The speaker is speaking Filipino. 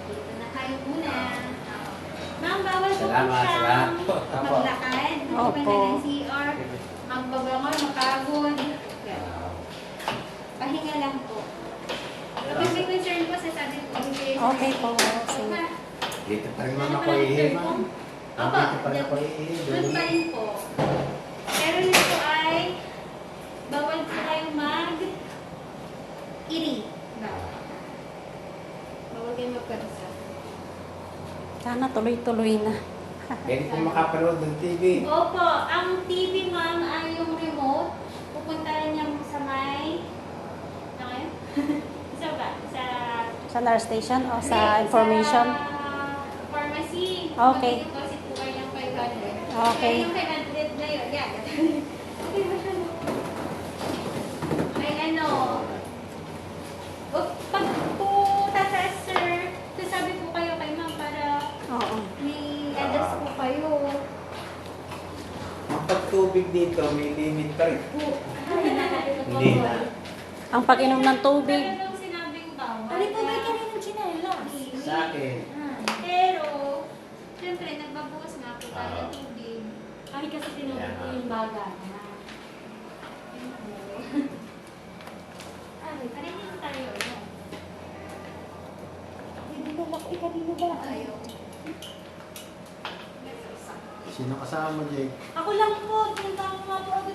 Dito na kayo muna. Ma'am, bawal po Salamat, siyang salamat. maglakad. Open na ng CR. Magbabangon, mapagod. Pahinga lang po. Kapag may concern po, sasabi po kami kayo. Okay po. Sige. Dito pa rin naman ako ihi, ma'am. Opo, Dito pa rin ako ihi. doon pa rin po. Pero nito ay bawal po kayong mag-iri. Bawal kayong magkarasa. Sana tuloy-tuloy na. Pwede po makapanood ng TV. Opo, ang TV ma'am ay yung remote. Pupuntahan niya sa may... Ano kayo? Sa ba? Sa nurse station o sa Hindi, information? Sa pharmacy. Okay. Mag-deposit po kayo ng 500. Okay. Kaya yung 500 na yun, yan. Okay ba siya? Ay ano, pag po tataas sir, sasabi po kayo kay ma'am para Oo. may address po kayo. Ang pagtubig dito, may limit pa rin. Hindi na. Ang pag-inom ng tubig. Pero nung sinabing bawal. Alin po ba yung kaninong chinelas? Sa akin. Pero, siyempre, nagbabukas nga po tayo ng tubig. Ay, kasi tinutog ko yung baga na. Ay, kanina tayo. Hindi ko lang, kanino ba? Tayo. Sino kasama mo, Jake? Ako lang po, tinatawag nga po ako